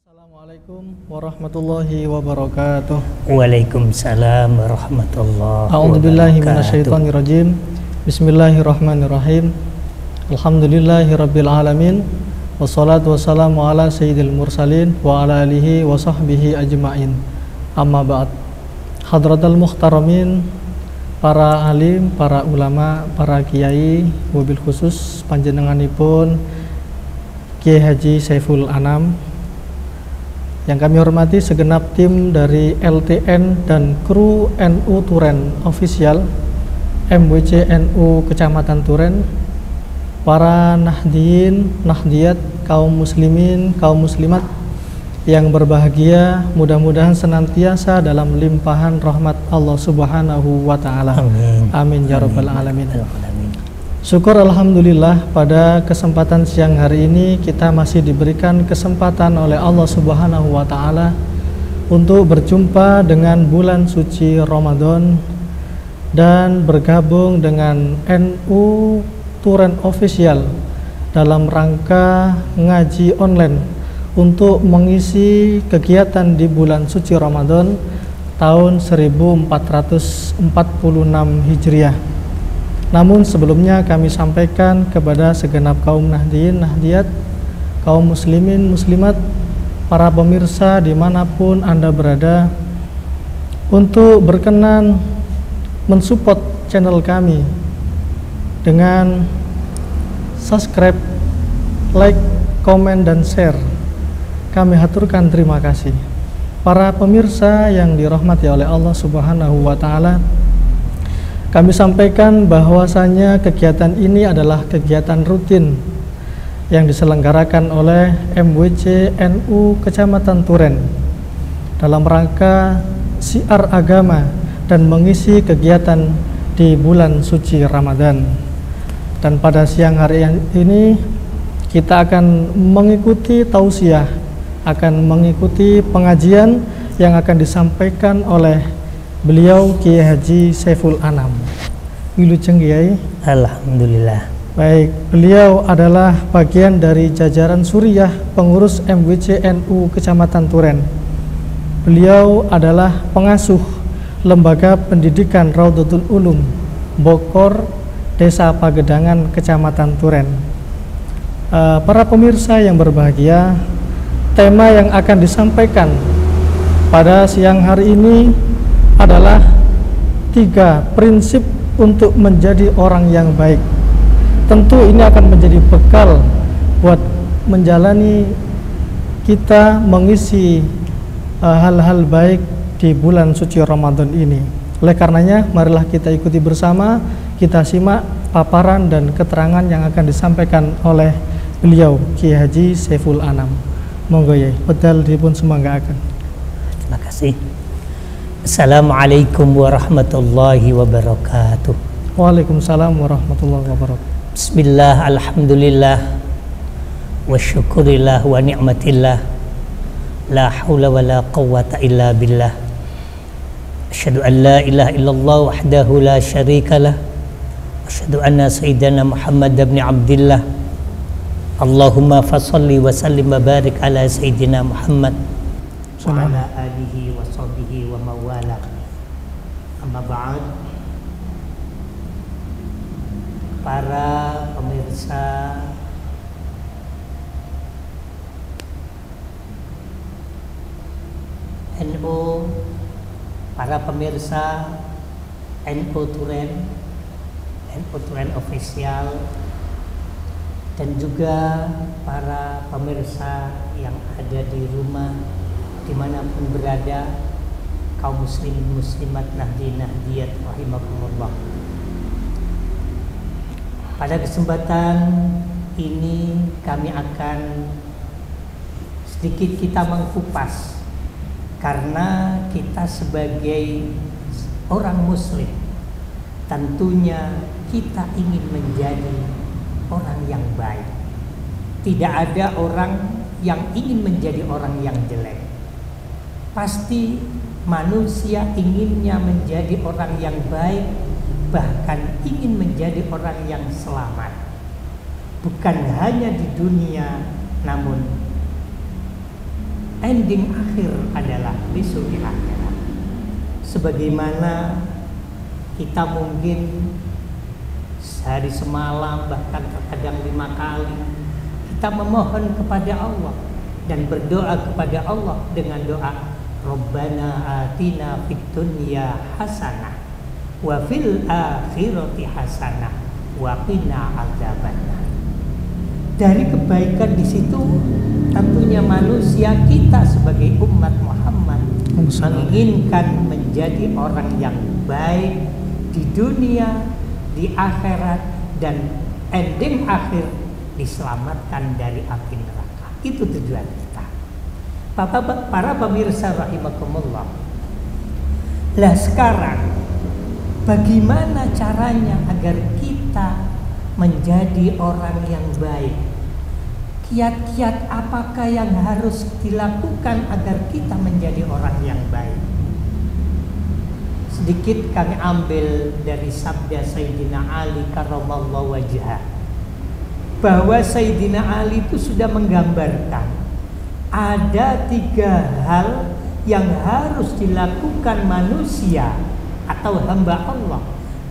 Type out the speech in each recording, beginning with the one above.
Assalamualaikum warahmatullahi wabarakatuh. Waalaikumsalam warahmatullahi A'udzubillahi wabarakatuh. minasyaitonirrajim. Bismillahirrahmanirrahim. Alhamdulillahirabbil alamin. Wassalatu wassalamu ala sayyidil mursalin wa ala alihi wa sahbihi ajmain. Amma ba'd. Hadratal muhtaramin, para alim, para ulama, para kiai, wabil khusus panjenenganipun Kiai Haji Saiful Anam, yang kami hormati segenap tim dari LTN dan kru NU Turen Official, MWC NU Kecamatan Turen, para nahdiyin, nahdiyat, kaum muslimin, kaum muslimat yang berbahagia, mudah-mudahan senantiasa dalam limpahan rahmat Allah Subhanahu wa Ta'ala. Amin. Amin ya rabbal alamin. Amin. Syukur alhamdulillah, pada kesempatan siang hari ini kita masih diberikan kesempatan oleh Allah Subhanahu wa Ta'ala untuk berjumpa dengan bulan suci Ramadan dan bergabung dengan NU Turen Official dalam rangka ngaji online untuk mengisi kegiatan di bulan suci Ramadan tahun 1446 Hijriah. Namun sebelumnya kami sampaikan kepada segenap kaum nahdiyin, nahdiyat, kaum muslimin, muslimat, para pemirsa dimanapun Anda berada, untuk berkenan mensupport channel kami dengan subscribe, like, komen, dan share. Kami haturkan terima kasih. Para pemirsa yang dirahmati oleh Allah Subhanahu wa Ta'ala, kami sampaikan bahwasanya kegiatan ini adalah kegiatan rutin yang diselenggarakan oleh MWC NU Kecamatan Turen dalam rangka syiar agama dan mengisi kegiatan di bulan suci Ramadan. Dan pada siang hari ini kita akan mengikuti tausiah, akan mengikuti pengajian yang akan disampaikan oleh beliau Kiai Haji Saiful Anam. Wilujeng Kiai. Alhamdulillah. Baik, beliau adalah bagian dari jajaran Suriah pengurus MWC NU Kecamatan Turen. Beliau adalah pengasuh Lembaga Pendidikan Raudhatul Ulum Bokor, Desa Pagedangan, Kecamatan Turen. Para pemirsa yang berbahagia, tema yang akan disampaikan pada siang hari ini adalah 3 prinsip untuk menjadi orang yang baik. Tentu ini akan menjadi bekal buat menjalani kita mengisi hal-hal baik di bulan suci Ramadan ini. Oleh karenanya, marilah kita ikuti bersama, kita simak paparan dan keterangan yang akan disampaikan oleh beliau Kiai Haji Saiful Anam. Monggo ya, pedal dipun semanggaaken. Terima kasih. Assalamualaikum warahmatullahi wabarakatuh. Waalaikumsalam warahmatullahi wabarakatuh. Bismillah, alhamdulillah, wa syukurillah wa ni'matillah, la hawla wa la quwwata illa billah. Asyhadu an la ilaha illallah wahdahu la syarikalah, asyhadu anna sayyidana Muhammad ibn Abdillah. Allahumma fasalli wa sallim wa barik ala sayyidina Muhammad wa ala alihi wa sahbihi wa mawala. Amma ba'd. Para pemirsa NU, para pemirsa NU Turen Official, dan juga para pemirsa yang ada di rumah dimanapun berada, kaum muslimin muslimat, nahdiyin nahdiyat rahimakumullah. Pada kesempatan ini kami akan sedikit kita mengkupas, karena kita sebagai orang muslim tentunya kita ingin menjadi orang yang baik. Tidak ada orang yang ingin menjadi orang yang jelek. Pasti manusia inginnya menjadi orang yang baik, bahkan ingin menjadi orang yang selamat. Bukan hanya di dunia, namun ending akhir adalah besok di akhirat. Sebagaimana kita mungkin sehari semalam bahkan terkadang 5 kali kita memohon kepada Allah dan berdoa kepada Allah dengan doa Rabbana atina fid dunya hasanah wa fil akhirati hasanah wa qina adzabannar. Dari kebaikan di situ tentunya manusia kita sebagai umat Muhammad menginginkan menjadi orang yang baik di dunia, di akhirat, dan ending akhir diselamatkan dari api neraka. Itu tujuan kita. Para pemirsa rahimakumullah. Lah sekarang bagaimana caranya agar kita menjadi orang yang baik? Kiat-kiat apakah yang harus dilakukan agar kita menjadi orang yang baik? Sedikit kami ambil dari sabda Sayyidina Ali karramallahu wajhah, bahwa Sayyidina Ali itu sudah menggambarkan ada 3 hal yang harus dilakukan manusia atau hamba Allah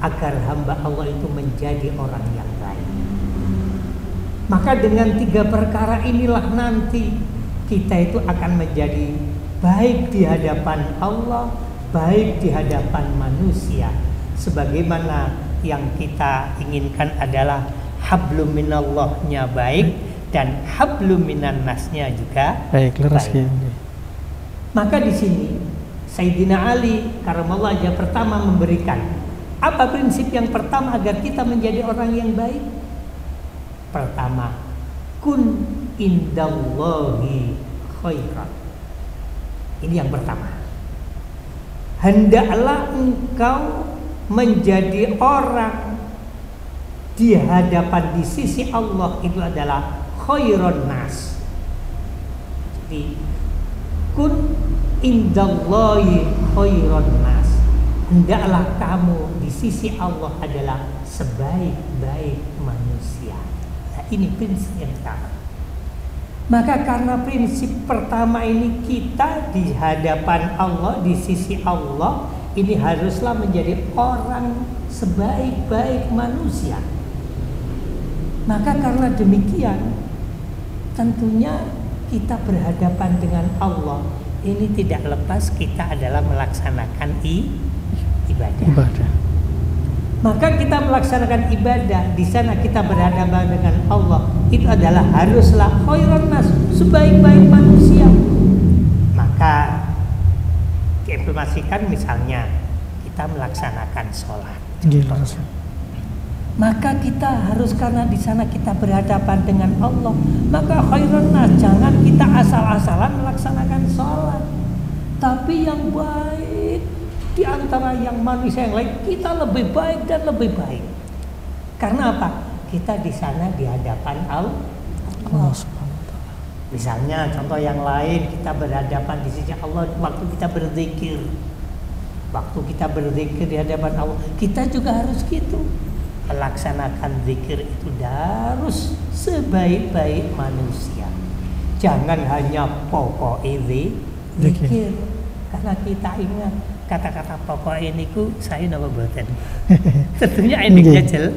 agar hamba Allah itu menjadi orang yang baik. Maka dengan 3 perkara inilah nanti kita itu akan menjadi baik di hadapan Allah, baik di hadapan manusia. Sebagaimana yang kita inginkan adalah hablum minallahnya baik dan hablum minan nasnya juga baik. Maka di sini Sayyidina Ali karramallahu wajhah pertama memberikan apa prinsip yang pertama agar kita menjadi orang yang baik? Pertama, kun indallahi khairan. Ini yang pertama. Hendaklah engkau menjadi orang di hadapan di sisi Allah itu adalah khairon nas. Jadi kun indallahi khairon nas. Hendaklah kamu di sisi Allah adalah sebaik-baik manusia. Nah, ini prinsip yang pertama. Maka karena prinsip pertama ini kita di hadapan Allah, di sisi Allah, ini haruslah menjadi orang sebaik-baik manusia. Maka karena demikian, tentunya kita berhadapan dengan Allah, ini tidak lepas kita adalah melaksanakan ibadah. Maka kita melaksanakan ibadah, di sana kita berhadapan dengan Allah, itu adalah haruslah khairan nas, sebaik-baik manusia. Maka diinformasikan misalnya kita melaksanakan sholat. Maka kita harus, karena di sana kita berhadapan dengan Allah, maka khairan nas, jangan kita asal-asalan melaksanakan sholat, tapi yang baik di antara yang manusia yang lain, kita lebih baik dan lebih baik. Karena apa? Kita di sana di hadapan Allah. Misalnya contoh yang lain, kita berhadapan di sisi Allah waktu kita berzikir. Waktu kita berzikir di hadapan Allah, kita juga harus gitu. Melaksanakan zikir itu harus sebaik-baik manusia. Jangan hanya pokok zikir. Karena kita ingat kata-kata pokok ini ku saya nama buatan. Tentunya endingnya jelek.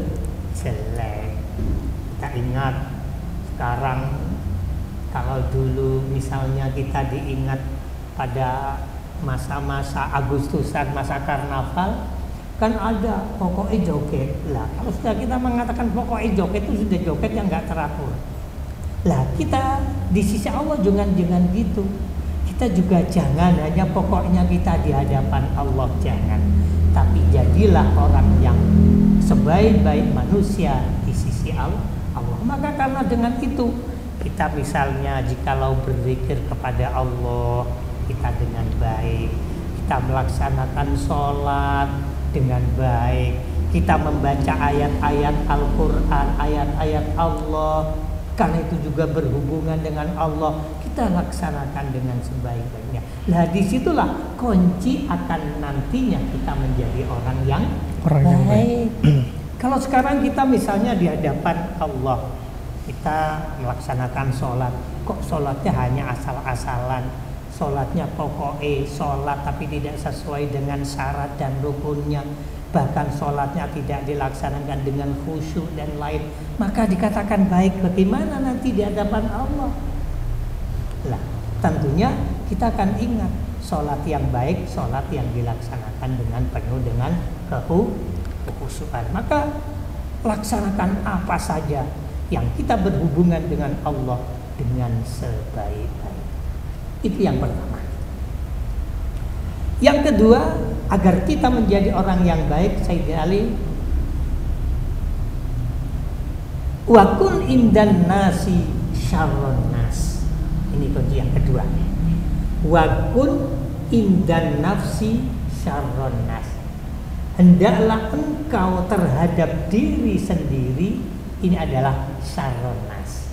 Kita ingat sekarang, kalau dulu misalnya kita diingat pada masa-masa Agustusan, masa karnaval, kan ada pokoknya joget. Lah kalau sudah kita mengatakan pokoknya joget, itu sudah joget yang nggak teratur. Lah kita di sisi Allah jangan gitu. Kita juga jangan hanya pokoknya kita di hadapan Allah, jangan. Tapi jadilah orang yang sebaik-baik manusia di sisi Allah. Maka karena dengan itu, kita misalnya jikalau berzikir kepada Allah, kita dengan baik, kita melaksanakan sholat dengan baik, kita membaca ayat-ayat Al-Quran, ayat-ayat Allah, karena itu juga berhubungan dengan Allah, kita laksanakan dengan sebaik-baiknya. Nah disitulah kunci akan nantinya kita menjadi orang yang baik. Kalau sekarang kita misalnya di hadapan Allah, kita melaksanakan sholat, kok sholatnya hanya asal-asalan, sholatnya pokoknya sholat tapi tidak sesuai dengan syarat dan rukunnya, bahkan sholatnya tidak dilaksanakan dengan khusyuk dan lain, maka dikatakan baik bagaimana nanti di hadapan Allah? Lah, tentunya kita akan ingat sholat yang baik, sholat yang dilaksanakan dengan penuh dengan kekhusyukan. Maka laksanakan apa saja yang kita berhubungan dengan Allah dengan sebaik-baik. Itu yang pertama. Yang kedua, agar kita menjadi orang yang baik, Sayyidina Ali, wa kun indan nasi syarrun nas. Ini kunci yang kedua. Wa kun indan nafsi syarrun nas. Hendaklah engkau terhadap diri sendiri, ini adalah syarrun nas.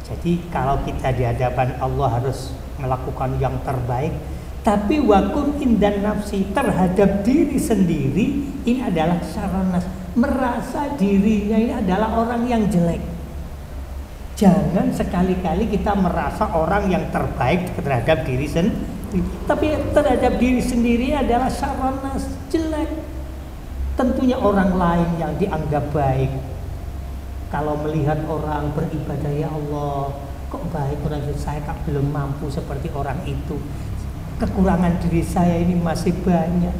Jadi kalau kita di hadapan Allah harus melakukan yang terbaik, tapi wakun indan nafsi, terhadap diri sendiri, ini adalah syarrun nas. Merasa dirinya ini adalah orang yang jelek. Jangan sekali-kali kita merasa orang yang terbaik terhadap diri sendiri, tapi terhadap diri sendiri adalah syarrun nas, jelek. Tentunya orang lain yang dianggap baik, kalau melihat orang beribadah, ya Allah, kok baik orang itu, saya tak belum mampu seperti orang itu. Kekurangan diri saya ini masih banyak.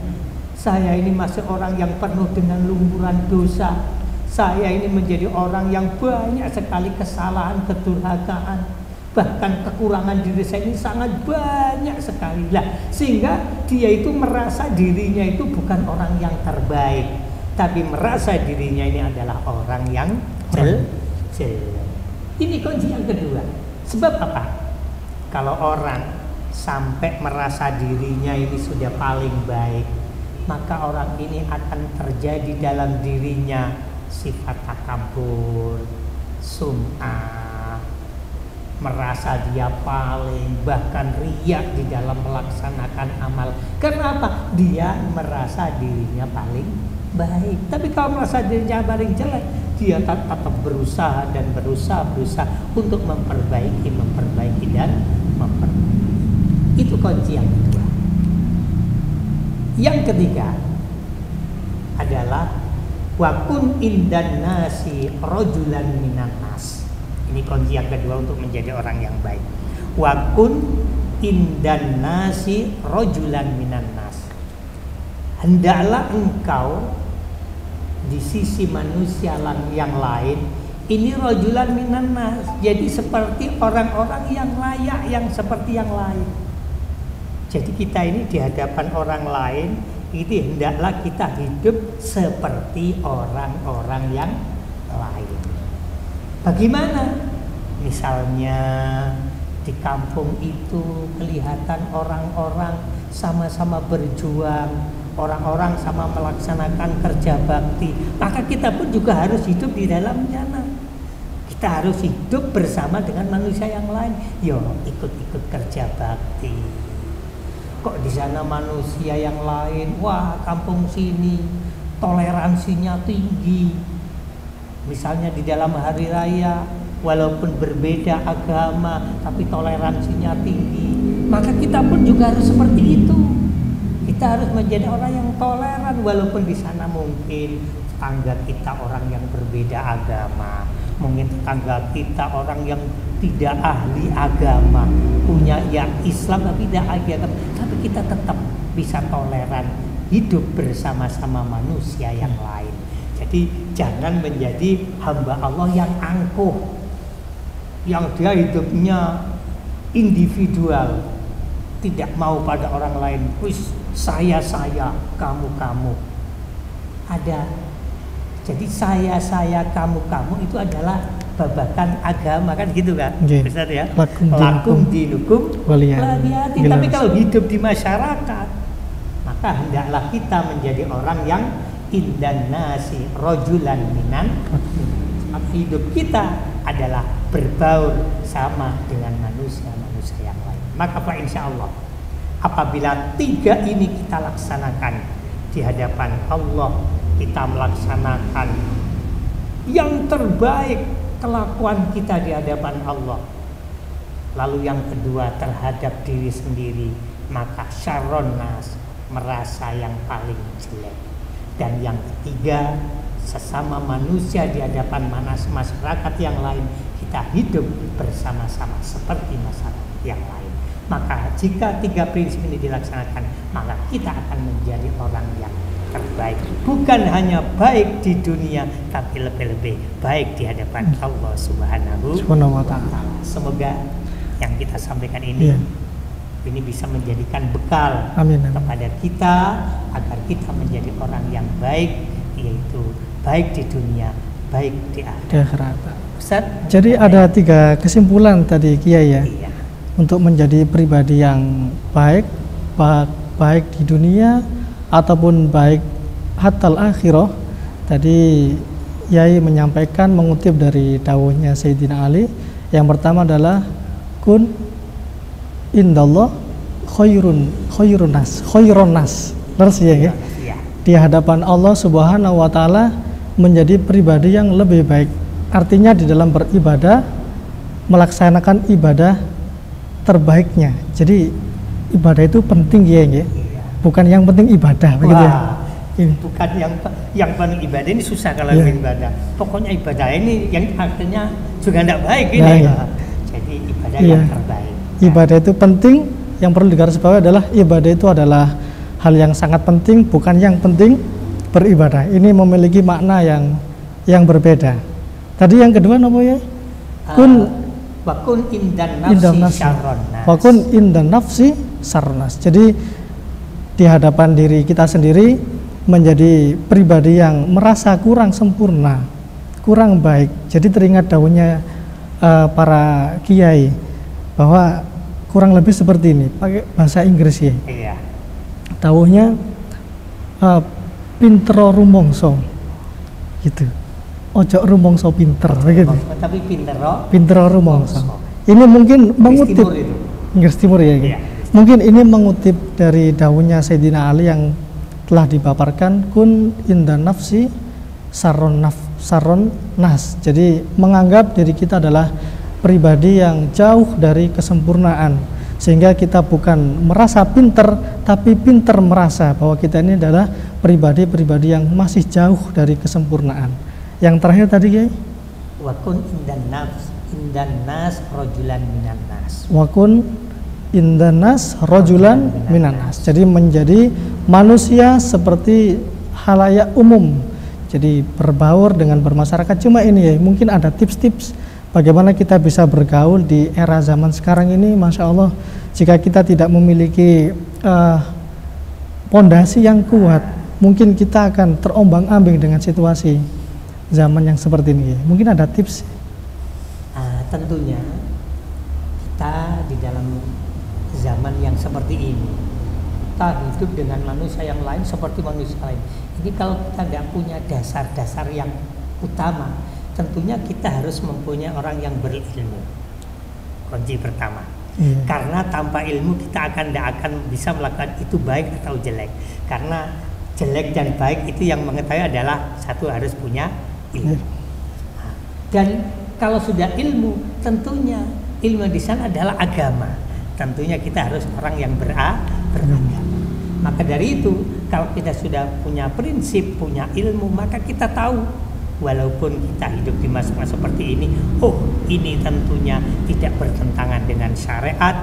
Saya ini masih orang yang penuh dengan lumpuran dosa. Saya ini menjadi orang yang banyak sekali kesalahan, kedurhakaan. Bahkan kekurangan diri saya ini sangat banyak sekali. Lah, sehingga dia itu merasa dirinya itu bukan orang yang terbaik, tapi merasa dirinya ini adalah orang yang jelek. Ini kunci yang kedua. Sebab apa? Kalau orang sampai merasa dirinya ini sudah paling baik, maka orang ini akan terjadi dalam dirinya sifat takabur, sum'ah, merasa dia paling, bahkan riya di dalam melaksanakan amal. Karena apa? Dia merasa dirinya paling baik. Tapi kalau merasa dirinya paling jelek, dia tetap berusaha dan berusaha untuk memperbaiki dan memperbaiki. Itu kunci yang kedua. Yang ketiga adalah wakun indan nasi rajulan minan nas. Ini kunci yang kedua untuk menjadi orang yang baik. Wakun indan nasi rajulan minan nas. Hendaklah engkau di sisi manusia yang lain ini rajulan minan nas. Jadi seperti orang-orang yang layak, yang seperti yang lain. Jadi kita ini di hadapan orang lain, ini hendaklah kita hidup seperti orang-orang yang lain. Bagaimana? Misalnya di kampung itu kelihatan orang-orang sama-sama berjuang, orang-orang sama melaksanakan kerja bakti, maka kita pun juga harus hidup di dalamnya. Kita harus hidup bersama dengan manusia yang lain. Yo, ikut-ikut kerja bakti. Kok di sana manusia yang lain, wah kampung sini toleransinya tinggi. Misalnya di dalam hari raya, walaupun berbeda agama, tapi toleransinya tinggi. Maka kita pun juga harus seperti itu. Kita harus menjadi orang yang toleran, walaupun di sana mungkin tetangga kita orang yang berbeda agama, mungkin tetangga kita orang yang tidak ahli agama, punya yang Islam tapi tidak ahli agama, tapi kita tetap bisa toleran, hidup bersama-sama manusia yang lain. Jadi jangan menjadi hamba Allah yang angkuh, yang dia hidupnya individual, tidak mau pada orang lain. Wis saya, kamu. Ada. Jadi saya, kamu itu adalah babakan agama, kan gitu kan? Benar ya? Lakum dinukum waliyati. Tapi kalau hidup di masyarakat, maka hendaklah kita menjadi orang yang indan nasi rajulan minan. Hidup kita adalah berbaur sama dengan manusia-manusia yang lain. Maka Pak, insya Allah apabila tiga ini kita laksanakan di hadapan Allah, kita melaksanakan yang terbaik kelakuan kita di hadapan Allah. Lalu yang kedua terhadap diri sendiri, maka syarron nas, merasa yang paling jelek. Dan yang ketiga, sesama manusia di hadapan masyarakat yang lain, kita hidup bersama-sama seperti masyarakat yang lain. Maka jika 3 prinsip ini dilaksanakan, maka kita akan menjadi orang yang terbaik. Bukan hanya baik di dunia, tapi lebih-lebih baik di hadapan Allah Subhanahu wa Ta'ala. Semoga yang kita sampaikan ini ini bisa menjadikan bekal kepada kita agar kita menjadi orang yang baik, yaitu baik di dunia, baik di akhirat. Ustaz, jadi ada 3 kesimpulan tadi Kiai ya. Iya. Untuk menjadi pribadi yang baik, baik di dunia ataupun baik hatal akhirah. Tadi Kiai menyampaikan mengutip dari dawuhnya Sayyidina Ali. Yang pertama adalah kun indallah khairun nas. Terus ya, di hadapan Allah Subhanahu wa Ta'ala menjadi pribadi yang lebih baik. Artinya di dalam beribadah melaksanakan ibadah terbaiknya. Jadi ibadah itu penting ya. Bukan yang penting ibadah begitu ya. Bukan yang paling ibadah ini susah kalau ibadah. Pokoknya ibadah ini yang akhirnya juga tidak baik ini. Jadi ibadah yang terbaik. Ibadah itu penting. Yang perlu digarisbawahi adalah ibadah itu adalah hal yang sangat penting, bukan yang penting beribadah. Ini memiliki makna yang berbeda. Tadi yang kedua apa ya? Wakun indan nafsi syarronas. Wakun indan nafsi syarronas. Jadi di hadapan diri kita sendiri menjadi pribadi yang merasa kurang sempurna, kurang baik. Jadi teringat dawuhnya para kiai bahwa kurang lebih seperti ini, pakai bahasa Inggris ya. Iya. Dawuhnya pintero rumongso, gitu. Ojo rumongso pinter, begitu. Tapi pintero rumongso. Ini mungkin mengutip Inggris Timur ya. Iya. Mungkin ini mengutip dari dawuhnya Sayyidina Ali yang telah dipaparkan kun indan nafsi saron nas. Jadi menganggap diri kita adalah pribadi yang jauh dari kesempurnaan, sehingga kita bukan merasa pinter, tapi pinter merasa bahwa kita ini adalah pribadi-pribadi yang masih jauh dari kesempurnaan. Yang terakhir tadi ya, wakun indan nas rojulan minan nas. Wakun indan nas rojulan minan nas. Jadi menjadi manusia seperti halayak umum. Jadi berbaur dengan bermasyarakat. Cuma ini ya, mungkin ada tips-tips bagaimana kita bisa bergaul di era zaman sekarang ini. Masya Allah, jika kita tidak memiliki pondasi yang kuat, mungkin kita akan terombang-ambing dengan situasi zaman yang seperti ini. Mungkin ada tips? Tentunya kita di dalam zaman yang seperti ini, kita hidup dengan manusia yang lain seperti manusia lain. Ini kalau kita tidak punya dasar-dasar yang utama, tentunya kita harus mempunyai orang yang berilmu. Kunci pertama. Karena tanpa ilmu kita tidak akan bisa melakukan itu baik atau jelek. Karena jelek dan baik itu yang mengetahui adalah satu harus punya ilmu. Dan kalau sudah ilmu, tentunya ilmu di sana adalah agama. Tentunya kita harus orang yang beragama. Maka dari itu, kalau kita sudah punya prinsip, punya ilmu, maka kita tahu walaupun kita hidup di masa-masa seperti ini, ini tentunya tidak bertentangan dengan syariat,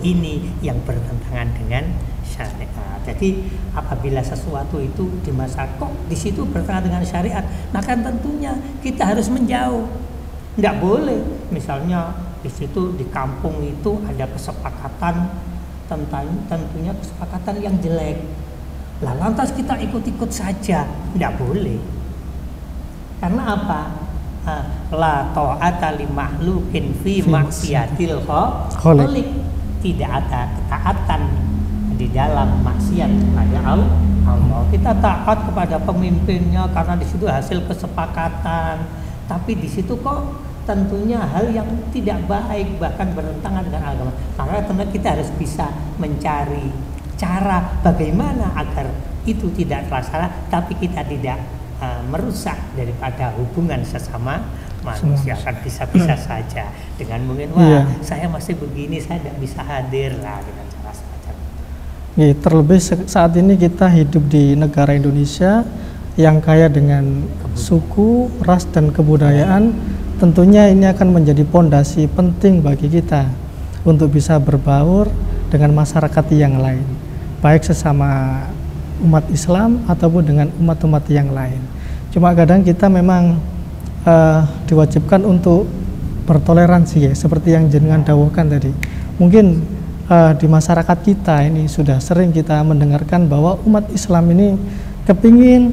ini yang bertentangan dengan syariat. Jadi apabila sesuatu itu di masa di situ bertentangan dengan syariat, maka tentunya kita harus menjauh. Tidak boleh, misalnya di situ di kampung itu ada kesepakatan tentunya kesepakatan yang jelek. Lah lantas kita ikut-ikut saja, tidak boleh. Karena apa? La ta'ata li makhlukin fi maksiatil khaliq. Tidak ada ketaatan di dalam maksiat kepada Allah. Kita taat kepada pemimpinnya karena di situ hasil kesepakatan. Tapi di situ kok tentunya hal yang tidak baik, bahkan bertentangan dengan agama. Maka tentunya kita harus bisa mencari cara bagaimana agar itu tidak terlaksana, tapi kita tidak merusak daripada hubungan sesama manusia kan bisa-bisa saja dengan mungkin wah saya masih begini, saya tidak bisa hadir lah dengan cara semacam itu. Ya, terlebih saat ini kita hidup di negara Indonesia yang kaya dengan suku, ras dan kebudayaan. Tentunya ini akan menjadi pondasi penting bagi kita untuk bisa berbaur dengan masyarakat yang lain, baik sesama umat Islam ataupun dengan umat-umat yang lain. Cuma kadang kita memang diwajibkan untuk bertoleransi ya, seperti yang jenengan dawuhkan tadi. Mungkin di masyarakat kita ini sudah sering kita mendengarkan bahwa umat Islam ini kepingin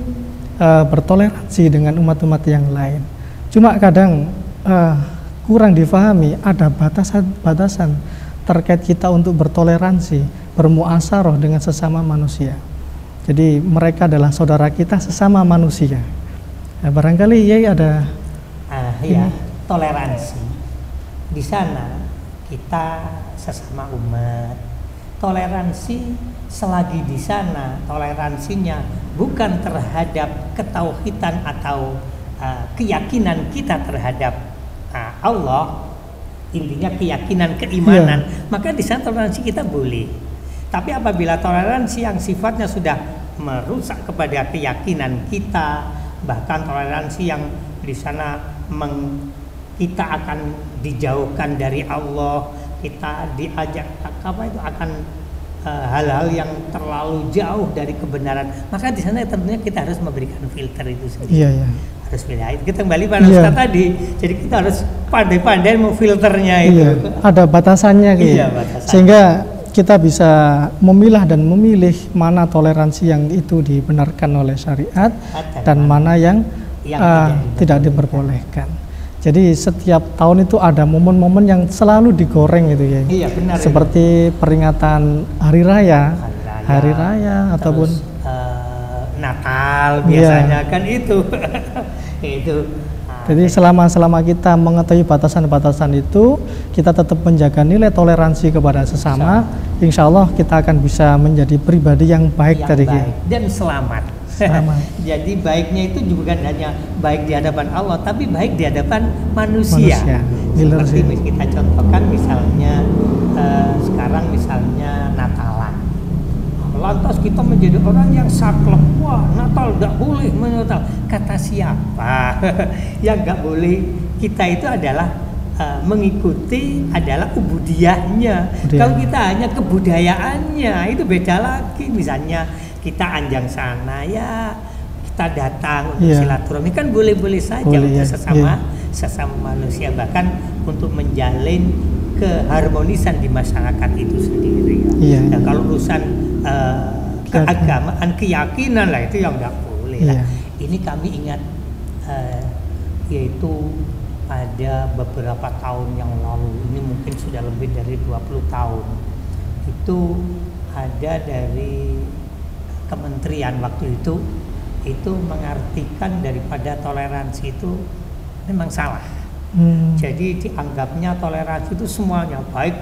bertoleransi dengan umat-umat yang lain. Cuma kadang kurang difahami, ada batasan-batasan terkait kita untuk bertoleransi, bermuasaroh dengan sesama manusia. Jadi mereka adalah saudara kita sesama manusia. Nah, barangkali ya ada ya, toleransi. Di sana kita sesama umat. Toleransi selagi di sana toleransinya bukan terhadap ketauhidan atau keyakinan kita terhadap Allah, intinya keyakinan, keimanan, maka di sana toleransi kita boleh. Tapi apabila toleransi yang sifatnya sudah merusak kepada keyakinan kita, bahkan toleransi yang di sana kita akan dijauhkan dari Allah, kita diajak akan hal-hal yang terlalu jauh dari kebenaran, maka di sana tentunya kita harus memberikan filter itu sendiri. Harus pilih. Kita kembali pada Ustaz tadi, jadi kita harus pandai-pandai memfilternya itu. Ada batasannya gitu. Batasannya. Sehingga kita bisa memilah dan memilih mana toleransi yang itu dibenarkan oleh syariat dan mana yang tidak diperbolehkan. Jadi setiap tahun itu ada momen-momen yang selalu digoreng gitu ya. Iya, benar. Seperti peringatan hari raya ataupun Natal biasanya kan itu. Jadi selama kita mengetahui batasan-batasan itu, kita tetap menjaga nilai toleransi kepada sesama. Insya Allah kita akan bisa menjadi pribadi yang baik dan selamat. Jadi baiknya itu bukan hanya baik di hadapan Allah, tapi baik di hadapan manusia. Seperti kita contohkan misalnya sekarang misalnya Natalan. Lantas kita menjadi orang yang saklek, wah Natal nggak boleh Natal. Kata siapa? Yang nggak boleh kita itu adalah mengikuti adalah ubudiyahnya. Kalau kita hanya kebudayaannya itu beda lagi. Misalnya kita anjang sana ya kita datang untuk silaturahmi kan boleh-boleh saja untuk sesama manusia, bahkan untuk menjalin keharmonisan di masyarakat itu sendiri. Dan kalau urusan keagamaan, keyakinan lah itu yang nggak boleh lah. Ini kami ingat yaitu pada beberapa tahun yang lalu, ini mungkin sudah lebih dari 20 tahun, itu ada dari kementerian waktu itu mengartikan daripada toleransi itu memang salah. Jadi dianggapnya toleransi itu semuanya baik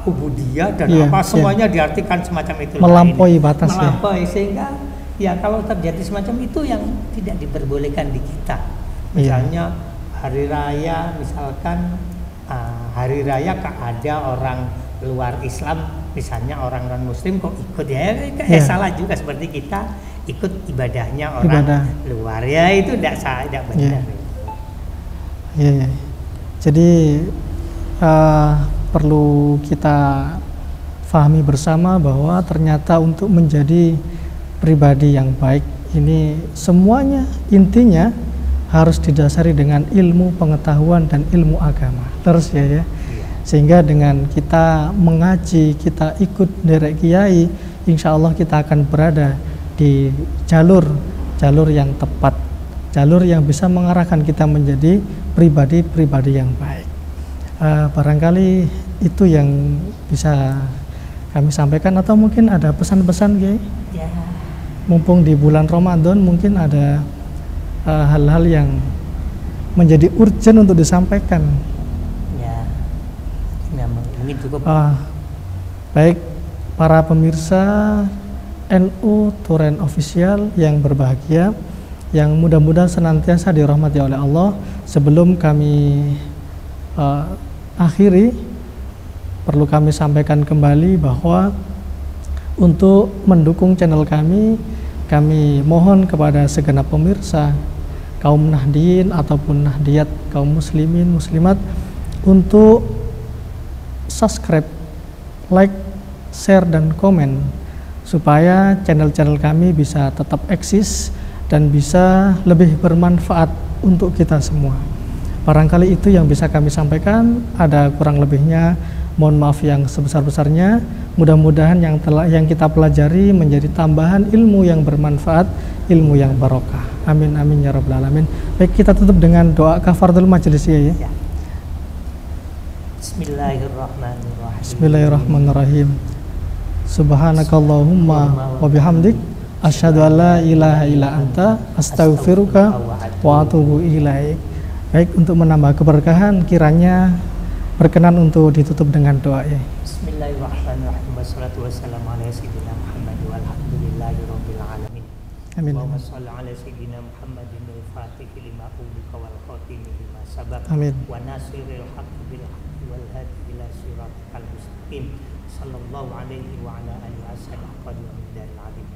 ubudiyah dan semuanya diartikan semacam itu, melampaui batas, sehingga ya kalau terjadi semacam itu yang tidak diperbolehkan di kita. Misalnya hari raya, misalkan hari raya ada orang luar Islam, misalnya orang non Muslim kok ikut salah juga, seperti kita ikut ibadahnya orang luar, ya itu tidak benar. Jadi perlu kita fahami bersama bahwa ternyata untuk menjadi pribadi yang baik ini semuanya intinya harus didasari dengan ilmu pengetahuan dan ilmu agama. Terus sehingga dengan kita mengaji, kita ikut derek kiai, insya Allah kita akan berada di jalur yang tepat, jalur yang bisa mengarahkan kita menjadi pribadi-pribadi yang baik. Barangkali itu yang bisa kami sampaikan, atau mungkin ada pesan-pesan Kiai? Mumpung di bulan Ramadan mungkin ada hal-hal yang menjadi urgent untuk disampaikan. Mungkin cukup. Baik para pemirsa NU Turen Official yang berbahagia, yang mudah-mudahan senantiasa dirahmati oleh Allah. Sebelum kami akhiri, perlu kami sampaikan kembali bahwa untuk mendukung channel kami mohon kepada segenap pemirsa, kaum Nahdiyin ataupun Nahdiyat, kaum muslimin, muslimat, untuk subscribe, like, share, dan komen, supaya channel-channel kami bisa tetap eksis dan bisa lebih bermanfaat untuk kita semua. Barangkali itu yang bisa kami sampaikan. Ada kurang lebihnya, mohon maaf yang sebesar-besarnya. Mudah-mudahan yang kita pelajari menjadi tambahan ilmu yang bermanfaat, ilmu yang barokah. Amin amin ya rabbal alamin. Baik, kita tutup dengan doa kafaratul majelis ya. Bismillahirrahmanirrahim. Bismillahirrahmanirrahim. Subhanakallahumma wa bihamdik, asyhadu an la ilaha illa anta, astaghfiruka wa atubu ilaik. Baik, untuk menambah keberkahan, kiranya berkenan untuk ditutup dengan doa ya. Bismillahirrahmanirrahim. Wassalatu wassalamu ala sayyidina Muhammad walhamdulillahi rabbil alamin. Amin. Allahumma shalli ala sayyidina Muhammadin al-Fatih lima ughliqa wal khatimi lima sabaq. Amin. Wa nasiril haqqi bil haqqi wal hadi ila siratal mustaqim. Sallallahu alaihi wa ala alihi wasallam qad wa min daril alim.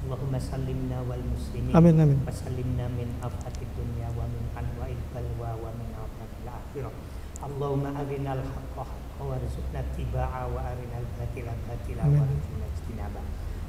Allahumma sallimna wal muslimin. Amin amin. Wa sallimna min afatid dunya wa min anwa'il balwa wa min afatil akhirah. Allahumma arinal haqqa haqqa warzuqna ittiba'a wa arinal batila batila warzuqna ijtinaba.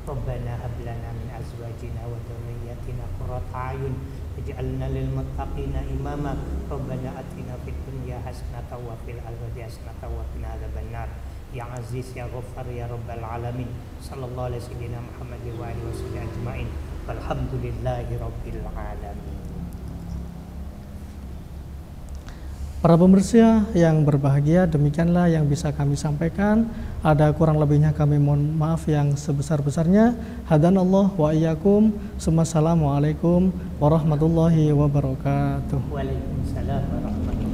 Rabbana hab lana min azwajina wa dhurriyyatina qurrata a'yun waj'alna lil muttaqina imama. Rabbana atina fid dunya hasanatan wa fil akhirati hasanatan wa qina adzabannar. Ya Aziz ya Ghaffar ya Rabbal alamin. Sallallahu alaihi wasallam Muhammad wa alihi wasallam ajmain. Walhamdulillahi rabbil alamin. Para pemirsa yang berbahagia, demikianlah yang bisa kami sampaikan. Ada kurang lebihnya kami mohon maaf yang sebesar-besarnya. Hadanallah wa iyyakum. Assalamualaikum warahmatullahi wabarakatuh. Waalaikumsalam warahmatullahi wabarakatuh.